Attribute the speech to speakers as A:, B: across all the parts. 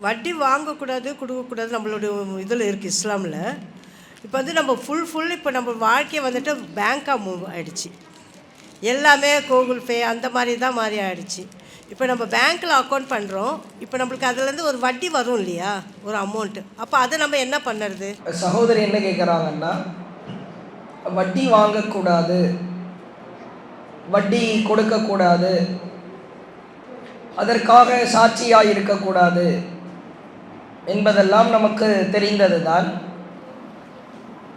A: வட்டி வாங்கக்கூடாது, கொடுக்கக்கூடாது நம்மளுடைய இதில் இருக்குது இஸ்லாமில். இப்போ வந்து நம்ம ஃபுல் இப்போ நம்ம வாழ்க்கையை வந்துட்டு பேங்காக மூவ் ஆகிடுச்சு. எல்லாமே கூகுள் பே அந்த மாதிரி தான் மாறி ஆகிடுச்சு. இப்போ நம்ம பேங்க்கில் அக்கௌண்ட் பண்ணுறோம். இப்போ நம்மளுக்கு அதுலேருந்து ஒரு வட்டி வரும் இல்லையா, ஒரு அமௌண்ட்டு. அப்போ அதை நம்ம என்ன பண்ணுறது?
B: சகோதரி என்ன கேட்குறாங்கன்னா, வட்டி வாங்கக்கூடாது, வட்டி கொடுக்கக்கூடாது, அதற்காக சாட்சியாக இருக்கக்கூடாது என்பதெல்லாம் நமக்கு தெரிந்தது தான்.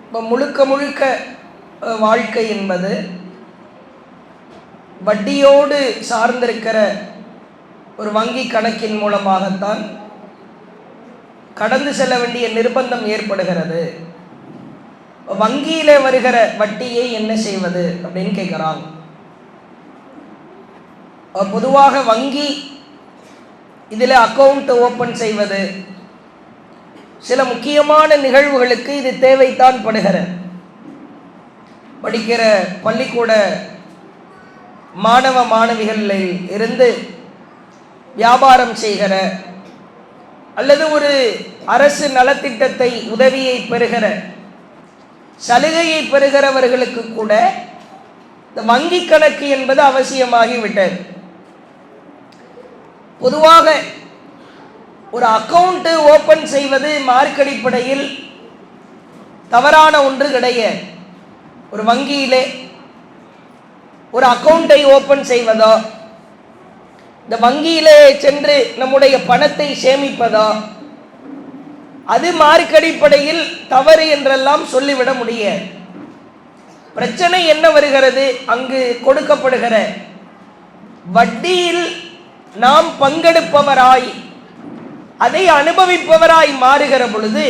B: இப்போ முழுக்க வாழ்க்கை என்பது வட்டியோடு சார்ந்திருக்கிற ஒரு வங்கி கணக்கின் மூலமாகத்தான் கடந்து செல்ல வேண்டிய நிர்பந்தம் ஏற்படுகிறது. வங்கியில் வருகிற வட்டியை என்ன செய்வது அப்படின்னு கேட்குறாங்க. பொதுவாக வங்கி இதில் அக்கௌண்ட் ஓப்பன் செய்வது சில முக்கியமான நிகழ்வுகளுக்கு இது தேவைத்தான் படுகிறது. படிக்கிற பள்ளிக்கூட மாணவ மாணவிகளில் இருந்து வியாபாரம் செய்கிற அல்லது ஒரு அரசு நலத்திட்டத்தை உதவியை பெறுகிற சலுகையை பெறுகிறவர்களுக்கு கூட இந்த வங்கி கணக்கு என்பது அவசியமாகிவிட்டது. பொதுவாக ஒரு அக்கௌண்ட்டு ஓப்பன் செய்வது மார்க் அடிப்படையில் தவறான ஒன்று கிடையாது. ஒரு வங்கியிலே ஒரு அக்கௌண்ட்டை ஓப்பன் செய்வதோ, இந்த வங்கியிலே சென்று நம்முடைய பணத்தை சேமிப்பதோ, அது மார்க் அடிப்படையில் தவறு என்றெல்லாம் சொல்லிவிட முடியாது. பிரச்சனை என்ன வருகிறது? அங்கு கொடுக்கப்படுகிற வட்டியில் நாம் பங்கெடுப்பவராய் அதை அனுபவிப்பவராய் மாறுகிற பொழுது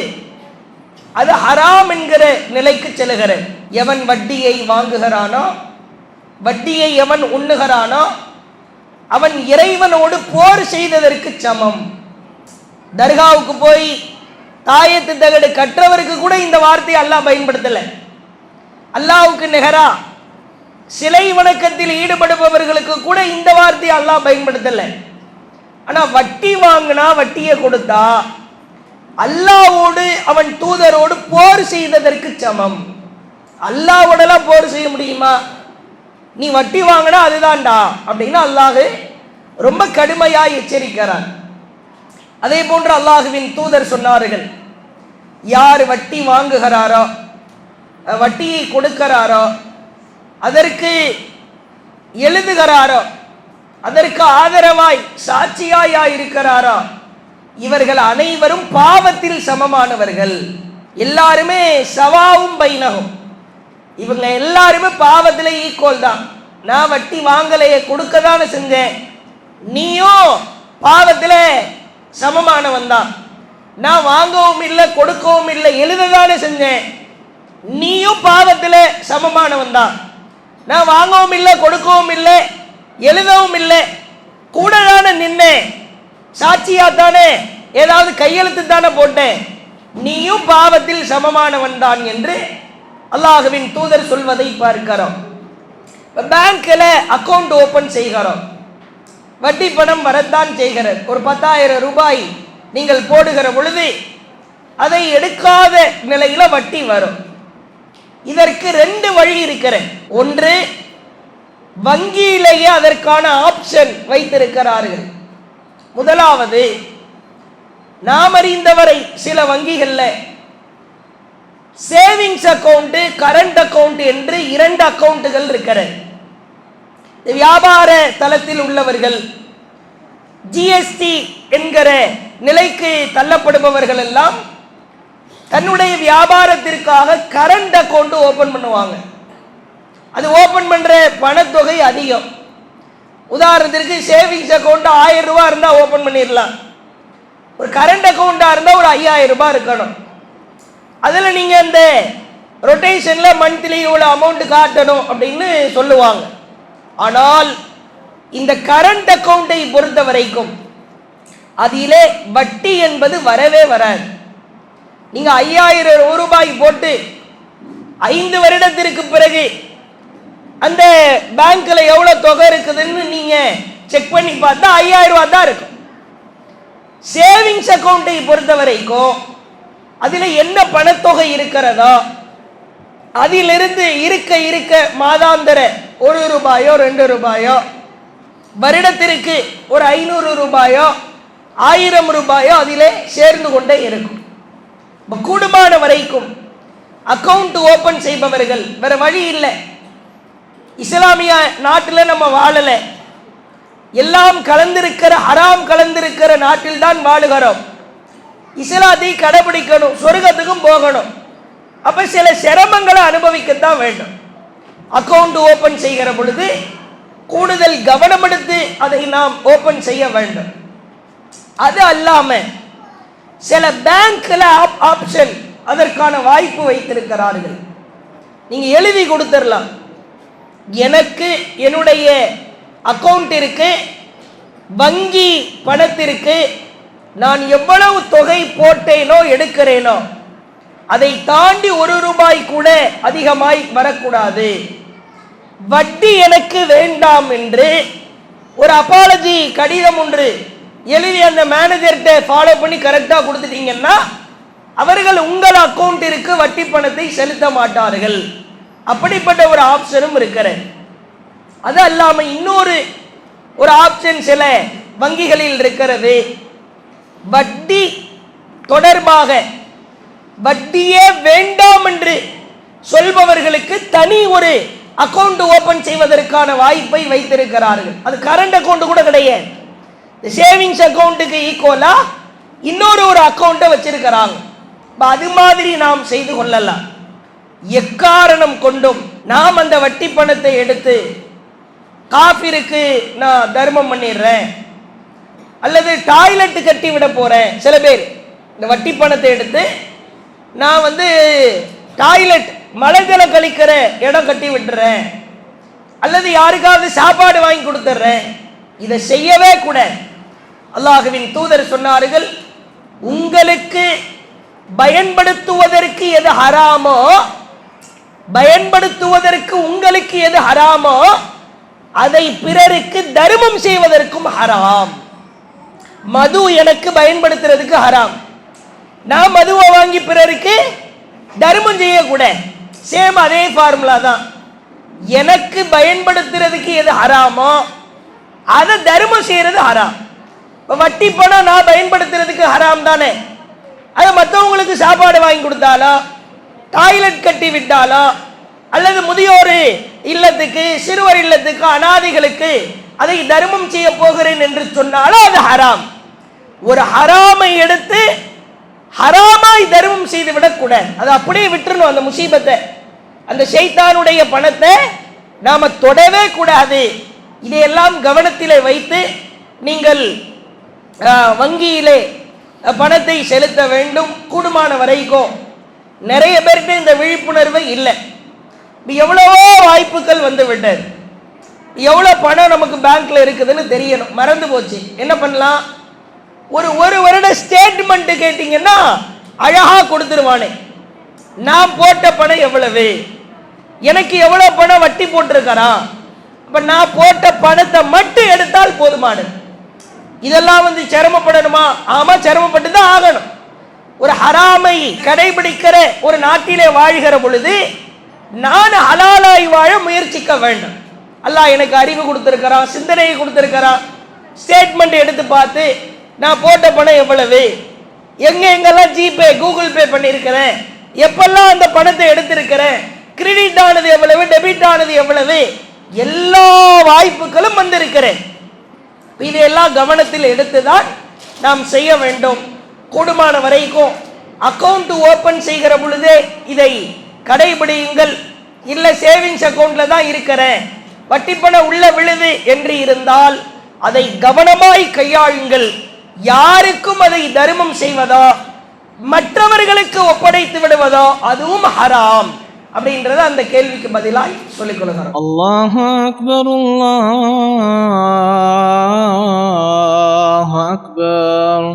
B: அது ஹராம் என்கிற நிலைக்கு செல்கிறது. எவன் வட்டியை வாங்குகிறானோ, வட்டியை எவன் உண்ணுகிறானோ, அவன் இறைவனோடு போர் செய்ததற்கு சமம். தர்காவுக்கு போய் தாயத்து தகடு கற்றவருக்கு கூட இந்த வார்த்தையை அல்லாஹ் பயன்படுத்தலை. அல்லாஹ்வுக்கு நிகரா சிலை வணக்கத்தில் ஈடுபடுபவர்களுக்கு கூட இந்த வார்த்தையை அல்லாஹ் பயன்படுத்தலை. ஆனால் வட்டி வாங்கினா, வட்டியை கொடுத்தா அல்லாஹ்வோடு அவன் தூதரோடு போர் செய்ததற்கு சமம். அல்லாஹ்வோடலாம் போர் செய்ய முடியுமா? நீ வட்டி வாங்கினா அதுதான்டா அப்படின்னு அல்லாஹ் ரொம்ப கடுமையாக எச்சரிக்கிறான். அதே போன்று அல்லாஹுவின் தூதர் சொன்னார்கள், யார் வட்டி வாங்குகிறாரோ, வட்டியை கொடுக்கிறாரோ, அதற்கு எழுதுகிறாரோ, அதற்கு ஆதரவாய் சாட்சியாய் இருக்கிறாரோ, இவர்கள் அனைவரும் பாவத்தில் சமமானவர்கள். எல்லாருமே சவாவும் பைனகும், இவங்க எல்லாருமே பாவத்தில் ஈக்குவல் தான். நான் வட்டி வாங்கலையே, கொடுக்க தானே செஞ்சேன், நீயும் பாவத்தில் சமமானவன் தான். நான் வாங்கவும் இல்லை, கொடுக்கவும் இல்லை, எழுததானே செஞ்சேன், நீயும் பாவத்தில் சமமானவன் தான். நான் வாங்கவும் இல்லை, கொடுக்கவும் இல்லை, எழுதவும் இல்லை, கூட தானே நின்னேன், சாட்சியா தானே ஏதாவது கையெழுத்து தானே போட்டேன், நீயும் பாவத்தில் சமமானவன் தான் என்று அல்லாஹுவின் தூதர் சொல்வதை பார்க்கிறோம். பேங்க்ல அக்கௌண்ட் ஓபன் செய்கிறோம், வட்டி பணம் வரத்தான் செய்கிறது. ஒரு 10,000 ரூபாய் நீங்கள் போடுகிற பொழுது அதை எடுக்காத நிலையில வட்டி வரும். இதற்கு 2 வழி இருக்கிறது. ஒன்று, வங்கியிலேயே அதற்கான ஆப்ஷன் வைத்திருக்கிறார்கள். முதலாவது, நாம் அறிந்தவரை சில வங்கிகள்ல சேவிங்ஸ் அக்கவுண்ட், கரண்ட் அக்கவுண்ட் என்று 2 அக்கவுண்டுகள் இருக்கிறது. வியாபார தளத்தில் உள்ளவர்கள், ஜிஎஸ்டி என்கிற நிலைக்கு தள்ளப்படுபவர்கள் எல்லாம் தன்னுடைய வியாபாரத்திற்காக கரண்ட் அக்கவுண்ட் ஓபன் பண்ணுவாங்க. அது ஓபன் பண்ற பணத்தொகை அதிகம். உதாரணத்திற்கு சேவிங்ஸ் அக்கௌண்ட் 1000 ரூபாய் இருந்தால் ஓபன் பண்ணிடலாம். ஒரு கரண்ட் அக்கௌண்டா இருந்தால் ஒரு 5000 ரூபாய் இருக்கணும். அதில் நீங்க இந்த ரொட்டேஷன்ல மந்த்லி இவ்வளோ அமௌண்ட் காட்டணும் அப்படின்னு சொல்லுவாங்க. ஆனால் இந்த கரண்ட் அக்கௌண்டை பொறுத்த வரைக்கும் அதிலே வட்டி என்பது வரவே வராது. நீங்க 5000 ரூபாய் போட்டு 5 வருடத்திற்கு பிறகு அந்த பேங்க்ல எவ்வளவு தொகை இருக்குதுன்னு நீங்க செக் பண்ணி பார்த்தா 5000 ரூபாய் தான் இருக்கும். சேவிங்ஸ் அக்கௌண்ட்டை பொறுத்த வரைக்கும் அதில் என்ன பணத்தொகை இருக்கிறதோ அதிலிருந்து இருக்க மாதாந்திர ₹1 ₹2 வருடத்திற்கு ஒரு ₹500 ₹1000 அதிலே சேர்ந்து கொண்டே இருக்கும். கூடுமான வரைக்கும் அக்கவுண்ட் ஓபன் செய்பவர்கள் வேற வழி இல்லை. இஸ்லாமிய நாட்டில் நம்ம வாழலை, எல்லாம் கலந்திருக்கிற ஹராம் கலந்திருக்கிற நாட்டில் தான் வாழுகிறோம். இஸ்லாத்தை கடைபிடிக்கணும், சொர்க்கத்துக்கும் போகணும். அப்ப சில சிரமங்களை அனுபவிக்கத்தான் வேண்டும். அக்கவுண்ட் ஓபன் செய்கிற பொழுது கூடுதல் கவனம் எடுத்து அதை நாம் ஓபன் செய்ய வேண்டும். அது அல்லாம சில பேங்க்ல ஆப்ஷன் அதற்கான வாய்ப்பு வைத்திருக்கிறார்கள். நீங்க எழுதி கொடுத்துடலாம், எனக்கு என்னுடைய அக்கவுண்ட் இருக்கு, வங்கி பணத்திற்கு நான் எவ்வளவு தொகை போட்டேனோ எடுக்கிறேனோ அதை தாண்டி ₹1 கூட அதிகமாய் வரக்கூடாது, வட்டி எனக்கு வேண்டாம் என்று ஒரு அப்பாலஜி கடிதம் ஒன்று எழுதி அந்த மேனேஜர்கிட்ட ஃபாலோ பண்ணி கரெக்டாக கொடுத்துட்டீங்கன்னா அவர்கள் உங்கள் அக்கவுண்டிற்கு வட்டி பணத்தை செலுத்த மாட்டார்கள். அப்படிப்பட்ட ஒரு ஆப்ஷனும் இருக்கிறது. அது அல்லாம இன்னொரு ஆப்ஷன் சில வங்கிகளில் இருக்கிறது. வட்டி தொடர்பாக வட்டியே வேண்டாம் என்று சொல்பவர்களுக்கு தனி ஒரு அக்கவுண்ட் ஓபன் செய்வதற்கான வாய்ப்பை வைத்திருக்கிறார்கள். அது கரண்ட் அக்கவுண்ட் கூட கிடையாது, சேவிங்ஸ் அக்கவுண்ட்டுக்கு ஈக்குவலா இன்னொரு அக்கவுண்ட்டை வச்சிருக்கிறாங்க. அது மாதிரி நாம் செய்து கொள்ளலாம். எக்காரணம் கொண்டும் நாம் அந்த வட்டி பணத்தை எடுத்து காபிருக்கு நான் தர்மம் பண்ணிடுறேன் அல்லது டாய்லெட் கட்டி விட போறேன். சில பேர் இந்த வட்டி பணத்தை எடுத்து நான் டாய்லெட் மலைஜல கழிக்கிற இடம் கட்டி விட்டுறேன் அல்லது யாருக்காவது சாப்பாடு வாங்கி கொடுத்துட்றேன். இதை செய்யவே கூட அல்லாஹ்வின் தூதர் சொன்னார்கள், உங்களுக்கு பயன்படுத்துவதற்கு எது ஹராமோ, பயன்படுத்துவதற்கு உங்களுக்கு எது ஹராமோ அதை பிறருக்கு தர்மம் செய்வதற்கும் ஹராம். மது எனக்கு பயன்படுத்துறதுக்கு ஹராம், நான் மதுவை வாங்கி பிறருக்கு தர்மம் செய்யக்கூட. சேம் அதே ஃபார்முலா தான். எனக்கு பயன்படுத்துறதுக்கு எது ஹராமோ அதை தர்மம் செய்யறது ஹராம். வட்டி பணம் நான் பயன்படுத்துறதுக்கு ஹராம் தானே, அதை மற்றவங்களுக்கு சாப்பாடு வாங்கி கொடுத்தாலோ டாய்லெட் கட்டி விட்டாலோ அல்லது முதியோர் இல்லத்துக்கு சிறுவர் இல்லத்துக்கு அனாதைகளுக்கு அதை தர்மம் செய்ய போகிறேன் என்று சொன்னாலும் அது ஹராம். ஒரு ஹராமை எடுத்து ஹராமாய் தர்மம் செய்து விடக்கூடாது, அதை அப்படியே விட்டுறணும். அந்த முசீபத்தை, அந்த ஷைத்தானுடைய பணத்தை நாம தொடவே கூடாது. இதையெல்லாம் கவனத்திலே வைத்து நீங்கள் வங்கியிலே பணத்தை செலுத்த வேண்டும். கூடுமான வரைக்கும் நிறைய பேருக்கு இந்த விழிப்புணர்வு இல்லை. எவ்வளவோ வாய்ப்புகள் வந்து விட்டது, எவ்வளோ பணம் நமக்கு பேங்க்ல இருக்குதுன்னு தெரியணும், மறந்து போச்சு. என்ன பண்ணலாம், ஒரு வருட ஸ்டேட்மெண்ட் கேட்டீங்கன்னா அழகா கொடுத்துருவானே. நான் போட்ட பணம் எவ்வளவு, எனக்கு எவ்வளவு பணம் வட்டி போட்டிருக்காரான், அப்ப நான் போட்ட பணத்தை மட்டும் எடுத்தால் போதுமானது. இதெல்லாம் சிரமப்படணுமா? ஆமா, சிரமப்பட்டு தான் ஆகணும். ஒரு ஹராமை கடைபிடிக்கிற ஒரு நாட்டிலே வாழ்கிற பொழுது நான் ஹலாலாய் வாழ முயற்சிக்க வேண்டும். அல்லாஹ் எனக்கு அறிவு கொடுத்திருக்கிறான், சிந்தனையை கொடுத்திருக்கிறான். ஸ்டேட்மெண்ட் எடுத்து பார்த்து நான் போட்ட பணம் எவ்வளவு, எங்கெல்லாம் ஜிபே கூகுள் பே பண்ணியிருக்கிறேன், எப்பெல்லாம் அந்த பணத்தை எடுத்திருக்கிறேன், கிரெடிட் ஆனது எவ்வளவு, டெபிட் ஆனது எவ்வளவு, எல்லா வாய்ப்புகளும் வந்திருக்கிறேன். இதையெல்லாம் கவனத்தில் எடுத்துதான் நாம் செய்ய வேண்டும். கூடுமான வரைக்கும் அக்கவுண்ட் ஓபன் செய்கிற பொழுதே இதை கடைபிடியுங்கள். இல்ல சேவிங்ஸ் அக்கவுண்ட்ல தான் இருக்கிறேன், வட்டி பணம் உள்ள விழுது என்று இருந்தால் அதை கவனமாய் கையாளுங்கள். யாருக்கும் அதை தர்மம் செய்வதோ மற்றவர்களுக்கு ஒப்படைத்து விடுவதோ அதுவும் ஹராம் அப்படின்றத அந்த கேள்விக்கு பதிலாய் சொல்லிக் கொள்கிறோம்.
C: அல்லாஹு அக்பர், அல்லாஹு அக்பர்.